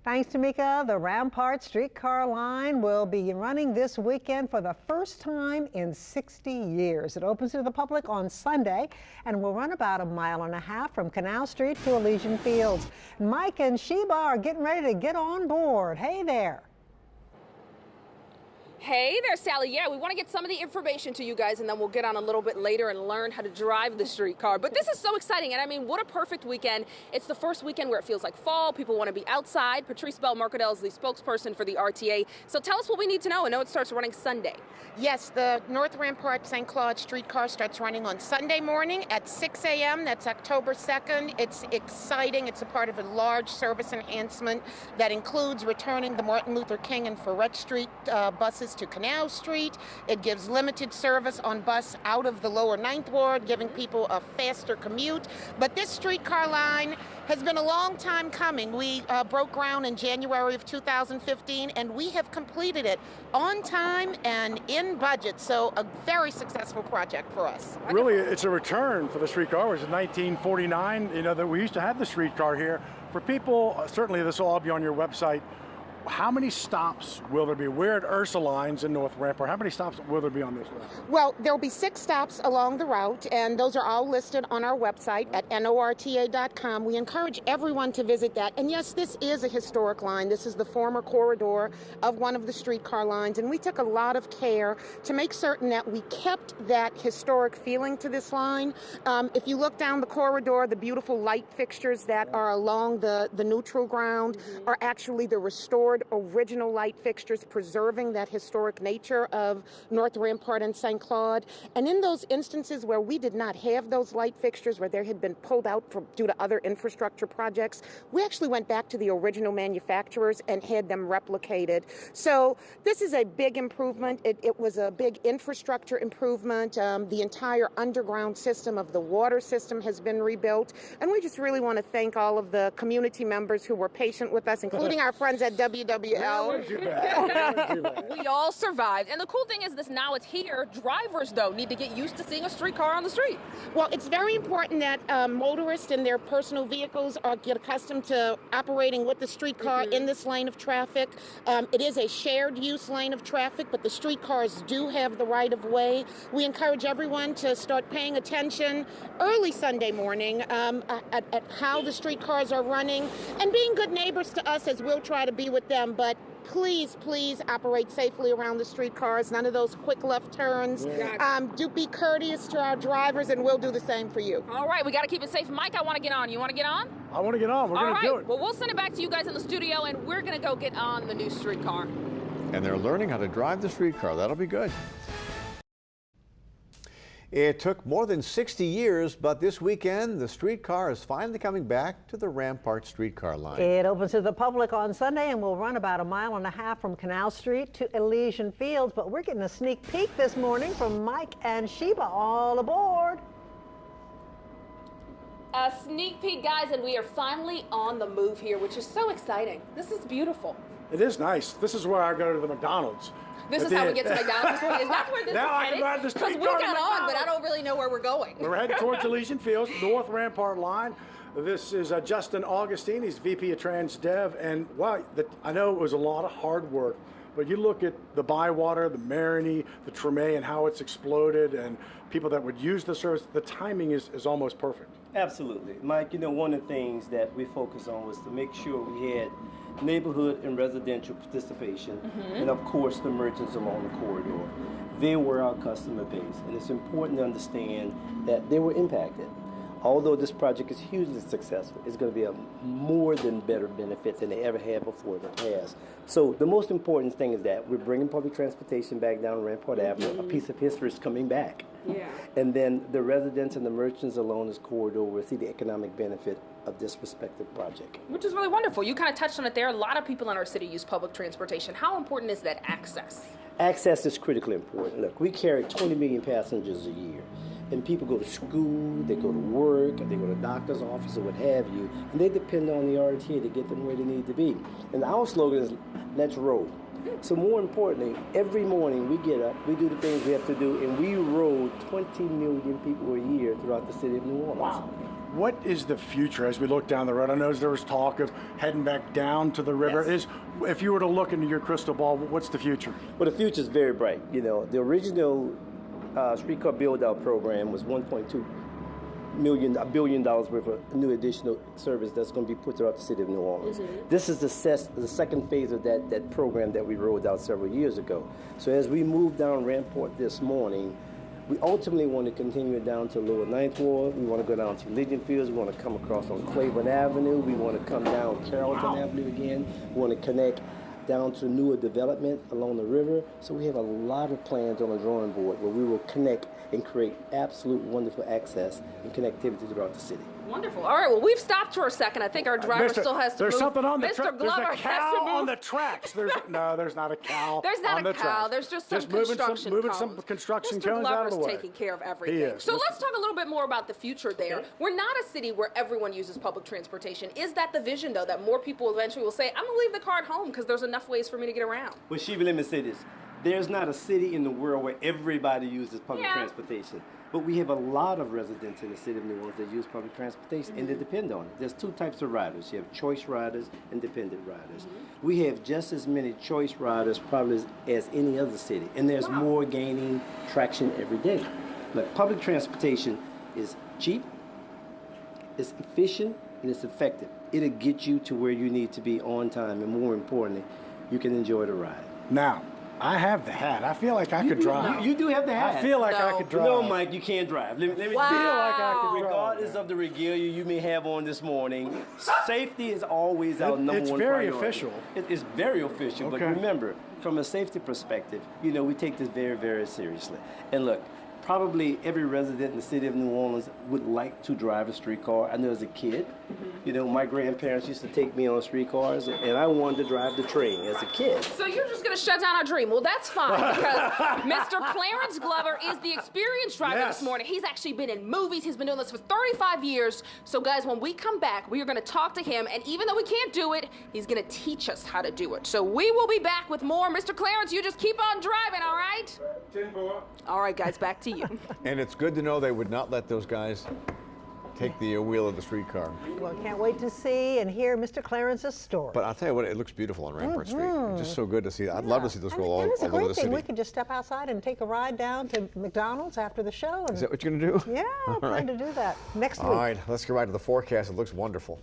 Thanks to Mika, the Rampart streetcar line will be running this weekend for the first time in 60 years. It opens to the public on Sunday and will run about 1.5 miles from Canal Street to Elysian Fields. Mike and Sheba are getting ready to get on board. Hey there. Hey there, Sally. Yeah, we want to get some of the information to you guys, and then we'll get on a little bit later and learn how to drive the streetcar. But this is so exciting, and I mean, what a perfect weekend. It's the first weekend where it feels like fall. People want to be outside. Patrice Mercadel is the spokesperson for the RTA. So tell us what we need to know. I know it starts running Sunday. Yes, the North Rampart-St. Claude streetcar starts running on Sunday morning at 6 a.m. That's October 2nd. It's exciting. It's a part of a large service enhancement that includes returning the Martin Luther King and Ferret Street buses to Canal Street. It gives limited service on bus out of the lower 9th Ward, giving people a faster commute. But this streetcar line has been a long time coming. We broke ground in January of 2015, and we have completed it on time and in budget. So a very successful project for us. Really, it's a return for the streetcar. It was in 1949, that we used to have the streetcar here. For people, certainly this will all be on your website. How many stops will there be? We're at Ursulines in North Rampart. How many stops will there be on this route? Well, there will be 6 stops along the route, and those are all listed on our website at norta.com. We encourage everyone to visit that. And yes, this is a historic line. This is the former corridor of one of the streetcar lines, and we took a lot of care to make certain that we kept that historic feeling to this line. If you look down the corridor, the beautiful light fixtures that are along the neutral ground are actually the restored original light fixtures, preserving that historic nature of North Rampart and St. Claude. And in those instances where we did not have those light fixtures, where they had been pulled out due to other infrastructure projects, we actually went back to the original manufacturers and had them replicated. So this is a big improvement. It was a big infrastructure improvement. The entire underground system of the water system has been rebuilt. And we just really want to thank all of the community members who were patient with us, including our friends at WWL. We all survived. And the cool thing is this, now it's here. Drivers, though, need to get used to seeing a streetcar on the street. Well, it's very important that motorists in their personal vehicles get accustomed to operating with the streetcar in this lane of traffic. It is a shared use lane of traffic, but the streetcars do have the right of way. We encourage everyone to start paying attention early Sunday morning at how the streetcars are running and being good neighbors to us, as we'll try to be with them. But please, please operate safely around the streetcars. None of those quick left turns. Yeah. Do be courteous to our drivers, and we'll do the same for you. All right, we got to keep it safe. Mike, I want to get on. You want to get on? I want to get on. We're going to do it. Well, we'll send it back to you guys in the studio, and we're going to go get on the new streetcar. And they're learning how to drive the streetcar. That'll be good. It took more than 60 years, but this weekend, the streetcar is finally coming back to the Rampart streetcar line. It opens to the public on Sunday and will run about 1.5 miles from Canal Street to Elysian Fields. But we're getting a sneak peek this morning from Mike and Sheba. All aboard. A sneak peek, guys, and we are finally on the move here, which is so exciting. This is beautiful. It is nice. This is where I go to the McDonald's. This is how we get to McDonald's. Is that where this now is I headed? can ride the streetcar. Because we got on, but I don't really know where we're going. We're heading towards Elysian Fields, North Rampart line. This is Justin Augustine. He's VP of TransDev, and wow, I know it was a lot of hard work, but you look at the Bywater, the Marigny, the Treme, and how it's exploded, and people that would use the service, the timing is almost perfect. Absolutely. Mike, one of the things that we focused on was to make sure we had neighborhood and residential participation, and of course the merchants along the corridor. They were our customer base, and it's important to understand that they were impacted. Although this project is hugely successful, it's going to be a more than better benefit than they ever had before in the past. So the most important thing is that we're bringing public transportation back down Rampart Avenue. A piece of history is coming back. Yeah. And then the residents and the merchants along this corridor will see the economic benefit of this respective project. Which is really wonderful. You kind of touched on it there. A lot of people in our city use public transportation. How important is that access? Access is critically important. Look, we carry 20 million passengers a year. And people go to school, they go to work, they go to the doctor's office or what have you, and they depend on the RTA to get them where they need to be. And our slogan is, let's roll. So more importantly, every morning we get up, we do the things we have to do, and we roll 20 million people a year throughout the city of New Orleans. Wow. What is the future as we look down the road? I know there was talk of heading back down to the river. Yes. If you were to look into your crystal ball, what's the future? Well, the future is very bright. You know, the original streetcar build-out program was $1.2 billion worth of new additional service that's going to be put throughout the city of New Orleans. This is the second phase of that program that we rolled out several years ago. So as we move down Rampart this morning, we ultimately want to continue it down to Lower Ninth Ward. We want to go down to Legion Fields. We want to come across on Claiborne Avenue. We want to come down Carrollton Avenue again. We want to connect down to newer development along the river. So we have a lot of plans on the drawing board where we will connect and create absolute wonderful access and connectivity throughout the city. Wonderful. All right, well, we've stopped for a second. I think our driver still has to There's move. something on the Mr. track. Glover There's a has to cow move. on the tracks. No, there's not a cow. There's not on a the cow. tracks. There's just some moving construction moving cones. some construction Mr. cones out of Glover's the way. taking care of everything. He is. So let's talk a little bit more about the future there. We're not a city where everyone uses public transportation. Is that the vision, though, that more people eventually will say, I'm going to leave the car at home because there's enough ways for me to get around? Well, Sheba, let me say this. There's not a city in the world where everybody uses public transportation. But we have a lot of residents in the city of New Orleans that use public transportation and they depend on it. There's two types of riders. You have choice riders and dependent riders. We have just as many choice riders probably as any other city. And there's more gaining traction every day. But public transportation is cheap, it's efficient, and it's effective. It'll get you to where you need to be on time, and more importantly, you can enjoy the ride. Now, I have the hat. I feel like I could drive. You do have the hat. I feel like I could drive. No, Mike, you can't drive. Let me Wow. feel like I could drive. Regardless of the regalia you may have on this morning, safety is always our number It's one very priority. official. It's very official, Okay. but remember, from a safety perspective, you know, we take this very, very seriously. And look, probably every resident in the city of New Orleans would like to drive a streetcar. I know as a kid, you know, my grandparents used to take me on streetcars, and I wanted to drive the train as a kid. So you're just going to shut down our dream. Well, that's fine because Mr. Clarence Glover is the experienced driver this morning. He's actually been in movies. He's been doing this for 35 years. So, guys, when we come back, we are going to talk to him. And even though we can't do it, he's going to teach us how to do it. So we will be back with more. Mr. Clarence, you just keep on driving, all right? 10-4. All right, guys, back to you. And it's good to know they would not let those guys take the wheel of the streetcar. Well, can't wait to see and hear Mr. Clarence's story. But I'll tell you what, it looks beautiful on Rampart Street. It's just so good to see. I'd love to see this go all And it's a over great the thing. city. We could just step outside and take a ride down to McDonald's after the show. And Is that what you're going to do? yeah, I'm All trying right. to do that next week. All right, let's go right to the forecast. It looks wonderful.